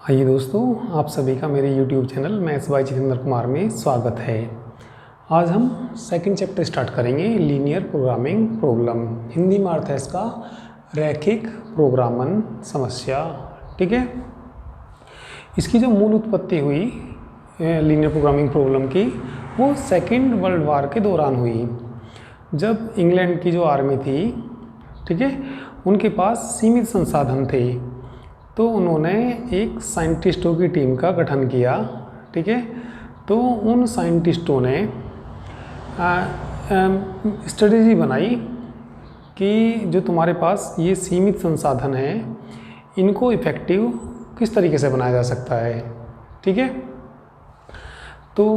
आइए दोस्तों, आप सभी का मेरे YouTube channel maths by Jitendra Kumar में स्वागत है। आज हम सेकंड चैप्टर स्टार्ट करेंगे, लीनियर प्रोग्रामिंग प्रॉब्लम। हिंदी में अर्थ है इसका रैखिक प्रोग्रामन समस्या। ठीक है, इसकी जो मूल उत्पत्ति हुई लीनियर प्रोग्रामिंग प्रॉब्लम की, वो सेकेंड वर्ल्ड वार के दौरान हुई, जब इंग्लैंड की जो आर्मी थी, ठीक है, उनके पास सीमित संसाधन थे, तो उन्होंने एक साइंटिस्टों की टीम का गठन किया। ठीक है, तो उन साइंटिस्टों ने स्ट्रेटजी बनाई कि जो तुम्हारे पास ये सीमित संसाधन है, इनको इफ़ेक्टिव किस तरीके से बनाया जा सकता है। ठीक है, तो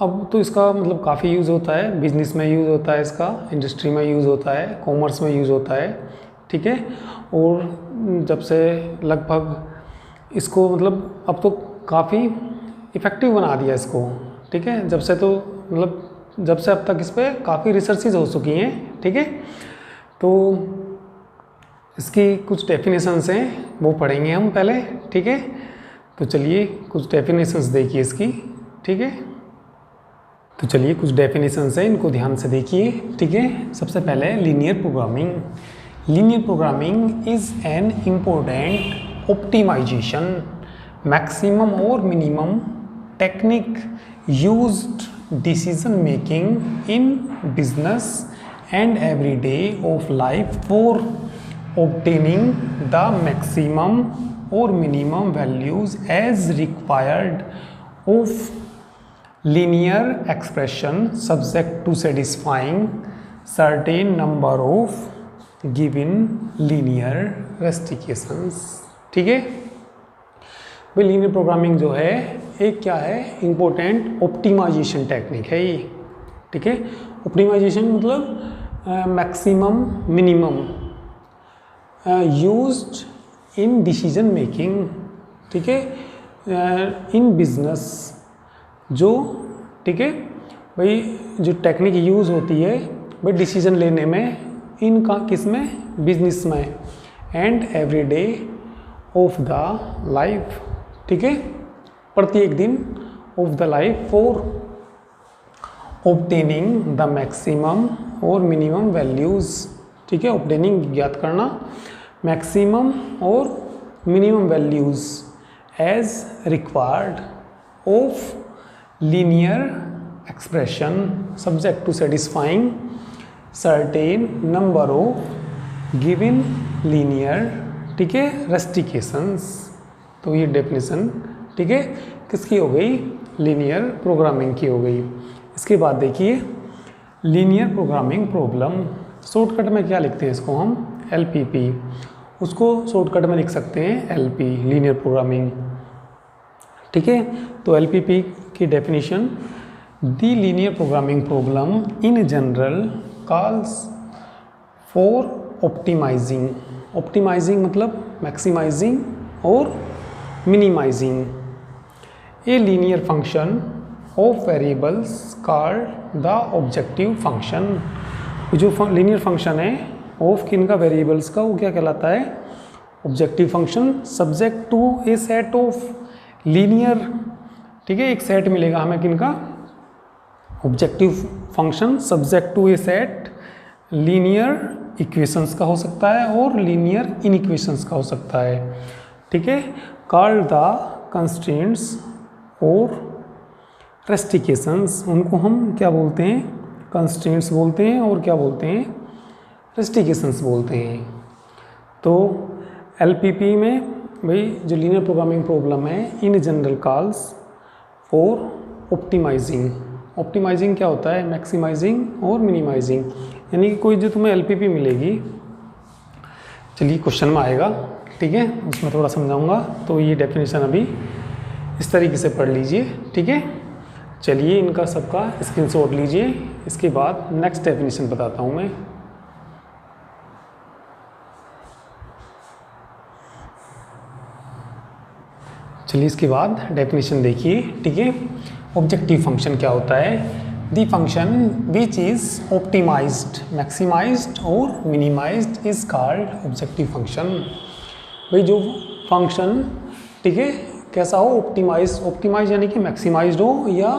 अब तो इसका मतलब काफ़ी यूज़ होता है, बिजनेस में यूज़ होता है, इसका इंडस्ट्री में यूज़ होता है, कॉमर्स में यूज़ होता है। ठीक है, और जब से लगभग इसको मतलब अब तो काफ़ी इफ़ेक्टिव बना दिया इसको। ठीक है, जब से तो मतलब जब से अब तक इस पर काफ़ी रिसर्चेज हो चुकी हैं। ठीक है, तो इसकी कुछ डेफिनेशंस हैं, वो पढ़ेंगे हम पहले। ठीक है, तो चलिए कुछ डेफिनेशंस देखिए इसकी। ठीक है, तो चलिए कुछ डेफिनेशंस हैं, इनको ध्यान से देखिए। ठीक है, सबसे पहले linear programming. Linear programming is an important optimization, maximum or minimum technique used decision making in business and everyday of life for obtaining the maximum or minimum values as required of linear expression subject to satisfying certain number of given linear restrictions. ठीक है भाई, linear programming जो है एक क्या है, important optimisation technique है ये। ठीक है, ऑप्टिमाइजेशन मतलब maximum minimum used in decision making. ठीक है, इन बिजनेस जो, ठीक है भाई, जो टेक्निक यूज़ होती है भाई डिसीजन लेने में, इनका किस में, बिजनेस में, and every day of the life. ठीक है, प्रत्येक दिन of the life for obtaining the maximum और मिनिमम वैल्यूज़। ठीक है, ऑब्टेनिंग ज्ञात करना, मैक्सिमम और minimum values as required of linear expression subject to satisfying certain number of given linear, ठीक है, रेस्ट्रिक्शंस। तो ये डेफिनेशन, ठीक है, किसकी हो गई, लीनियर प्रोग्रामिंग की हो गई। इसके बाद देखिए लीनियर प्रोग्रामिंग प्रॉब्लम। शॉर्टकट में क्या लिखते हैं इसको हम, LPP, उसको शॉर्टकट में लिख सकते हैं LP, लीनियर प्रोग्रामिंग। ठीक है, तो LPP की definition, the linear programming problem in general calls for optimizing, optimizing मतलब maximizing और minimizing a linear function of variables called the objective function। जो linear function है of किन का, variables का, वो क्या कहलाता है, objective function subject to a set of linear। ठीक है, एक सेट मिलेगा हमें किन का, objective function subject to a set linear equations का हो सकता है और लीनियर इनइक्वेशंस का हो सकता है। ठीक है, कॉल्ड द कंस्ट्रेंट्स और रेस्ट्रिक्शंस, उनको हम क्या बोलते हैं, कंस्ट्रेंट्स बोलते हैं और क्या बोलते हैं, रेस्ट्रिक्शंस बोलते हैं। तो LPP में भाई जो लीनियर प्रोग्रामिंग प्रॉब्लम है, in general calls for optimising. Optimising क्या होता है, मैक्सिमाइजिंग और मिनिमाइजिंग, यानी कि कोई जो तुम्हें LPP मिलेगी, चलिए क्वेश्चन में आएगा, ठीक है, उसमें थोड़ा समझाऊंगा। तो ये डेफिनेशन अभी इस तरीके से पढ़ लीजिए। ठीक है, चलिए इनका सबका स्क्रीनशॉट लीजिए, इसके बाद नेक्स्ट डेफिनेशन बताता हूँ मैं। चलिए इसके बाद डेफिनेशन देखिए। ठीक है, ऑब्जेक्टिव फंक्शन क्या होता है, the function which is optimised, maximised और minimised is called objective function. भाई जो फंक्शन ठीक है, कैसा हो, ऑप्टिमाइज यानी कि मैक्सिमाइज्ड हो या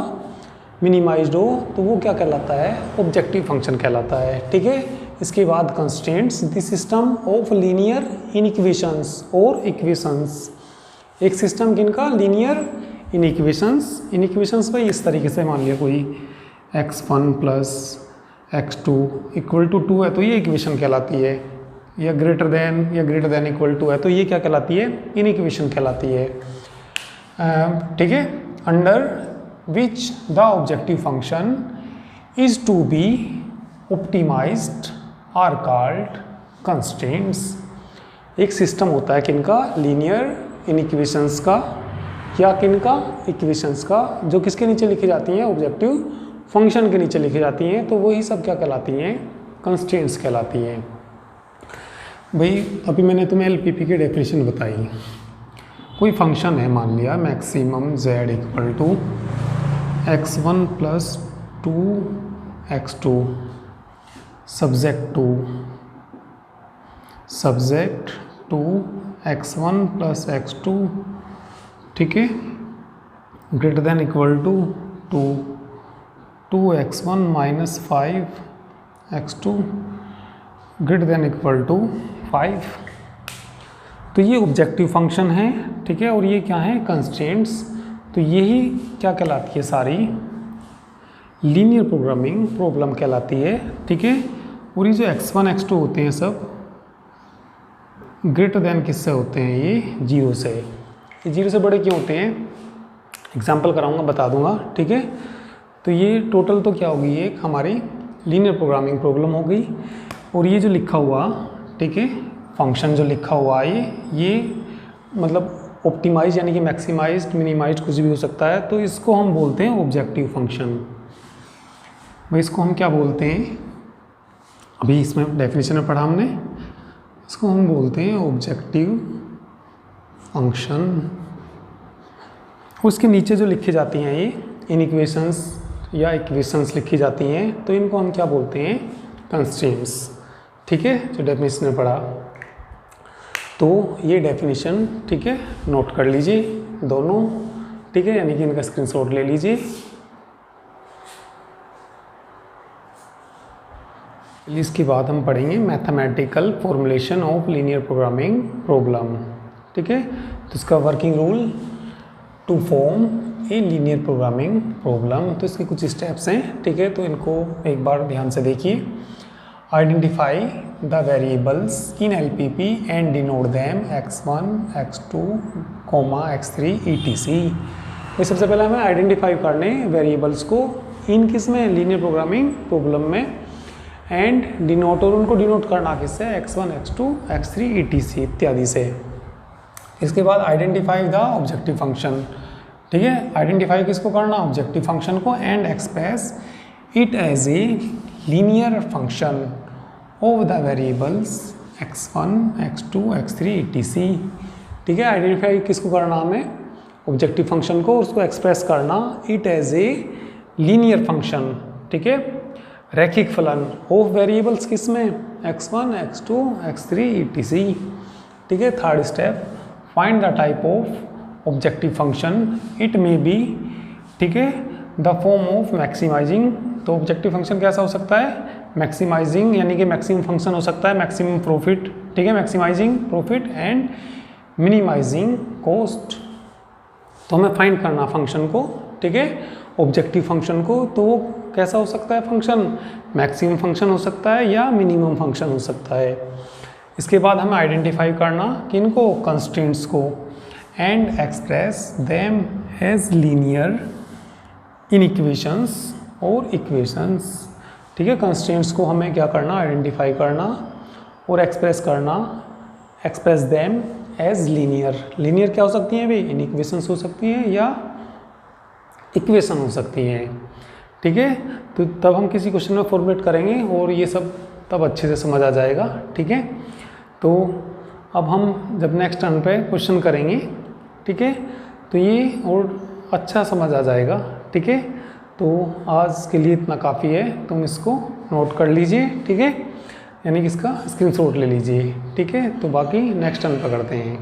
मिनिमाइज्ड हो, तो वो क्या कहलाता है, ऑब्जेक्टिव फंक्शन कहलाता है। ठीक है, इसके बाद constraints the system of linear inequations और इक्वेशंस। एक सिस्टम किनका, लीनियर इनइक्वेशंस भाई इस तरीके से मान लिया कोई x1 plus x2 equal to 2 है तो ये इक्वेशन कहलाती है, या ग्रेटर देन इक्वल टू है तो ये क्या कहलाती है, इनइक्वेशन कहलाती है। ठीक है, under which the objective function is to be optimised are called constraints. एक सिस्टम होता है किनका, लीनियर इनइक्वेशंस का या किनका, इक्वेशंस का, जो किसके नीचे लिखी जाती हैं, ऑब्जेक्टिव फंक्शन के नीचे लिखी जाती हैं, तो वही सब क्या कहलाती हैं, कंस्ट्रेंट्स कहलाती हैं। भाई अभी मैंने तुम्हें एलपीपी की डेफिनेशन बताई। कोई फंक्शन है, मान लिया maximum z equal to x1 plus 2x2 subject to x1 plus x2, ठीक है, greater than equal to 2x1 minus 5x2 greater than equal to 5। तो ये ऑब्जेक्टिव फंक्शन है, ठीक है, और ये क्या है, कंस्ट्रेंट्स। तो यही क्या कहलाती है, सारी लीनियर प्रोग्रामिंग प्रॉब्लम कहलाती है। ठीक है, और ये जो x1 x2 होते हैं सब ग्रेटर देन किससे होते हैं, ये 0 से। ये 0 से बड़े क्यों होते हैं, एग्जाम्पल कराऊंगा, बता दूंगा। ठीक है, तो ये टोटल तो क्या होगी, एक हमारी लीनियर प्रोग्रामिंग प्रॉब्लम हो गई। और ये जो लिखा हुआ, ठीक है, फंक्शन जो लिखा हुआ ये मतलब ऑप्टिमाइज यानी कि मैक्सिमाइज्ड, मिनिमाइज्ड कुछ भी हो सकता है, तो इसको हम बोलते हैं ऑब्जेक्टिव फंक्शन। भाई इसको हम क्या बोलते हैं, अभी इसमें डेफिनेशन में पढ़ा हमने, इसको हम बोलते हैं ऑब्जेक्टिव फंक्शन। उसके नीचे जो लिखी जाती हैं ये इनइक्वेशंस या इक्वेशंस लिखी जाती हैं, तो इनको हम क्या बोलते हैं, कंस्ट्रेंट्स। ठीक है, जो डेफिनेशन में पढ़ा, तो ये डेफिनेशन, ठीक है, नोट कर लीजिए दोनों। ठीक है, यानी कि इनका स्क्रीनशॉट ले लीजिए। इसके बाद हम पढ़ेंगे mathematical formulation of linear programming problem. ठीक है, तो इसका working rule, to form a linear programming problem, तो इसके कुछ स्टेप्स हैं। ठीक है, तो इनको एक बार ध्यान से देखिए। Identify the variables in LPP and denote them x1 x2 x3 etc। तो सबसे पहले हमें आइडेंटिफाई करने वेरिएबल्स को इन किस में, लीनियर प्रोग्रामिंग प्रॉब्लम में, एंड डिनोट, और उनको डिनोट करना किससे, x1 x2 x3 etc इत्यादि से। इसके बाद आइडेंटिफाई द ऑब्जेक्टिव फंक्शन। ठीक है, आइडेंटिफाई किसको करना, ऑब्जेक्टिव फंक्शन को, and express it as a linear function of the variables x1 x2 x3 etc। ठीक है, आइडेंटिफाई किसको करना हमें, ऑब्जेक्टिव फंक्शन को, उसको एक्सप्रेस करना it as a linear function. ठीक है, रैखिक फलन ऑफ वेरिएबल्स किस में, x1 x2 x3 etc। ठीक है, third step, find the type of objective function, it may be, ठीक है, द फॉर्म ऑफ मैक्सिमाइजिंग। तो ऑब्जेक्टिव फंक्शन कैसा हो सकता है, मैक्सिमाइजिंग यानी कि मैक्सिमम फंक्शन हो सकता है, मैक्सिमम प्रॉफिट। ठीक है, maximising profit and minimising cost. तो हमें फाइंड करना फंक्शन को, ठीक है, ऑब्जेक्टिव फंक्शन को, तो वो कैसा हो सकता है फंक्शन, मैक्सिमम फंक्शन हो सकता है या मिनिमम फंक्शन हो सकता है। इसके बाद हमें आइडेंटिफाई करना किनको, कंस्ट्रेंट्स को, and express them as linear inequations और इक्वेशंस। ठीक है, कंस्ट्रेंट्स को हमें क्या करना, आइडेंटिफाई करना और एक्सप्रेस करना, express them as linear. Linear क्या हो सकती हैं भाई, इन इक्वेशंस हो सकती हैं या इक्वेशन हो सकती हैं। ठीक है, तो तब हम किसी क्वेश्चन में फॉर्मुलेट करेंगे और ये सब तब अच्छे से समझ आ जाएगा। ठीक है, तो अब हम जब नेक्स्ट टर्न पे क्वेश्चन करेंगे, ठीक है, तो ये और अच्छा समझ आ जाएगा। ठीक है, तो आज के लिए इतना काफ़ी है, तुम इसको नोट कर लीजिए। ठीक है, यानी कि इसका स्क्रीनशॉट ले लीजिए। ठीक है, तो बाकी नेक्स्ट टर्न पर करते हैं।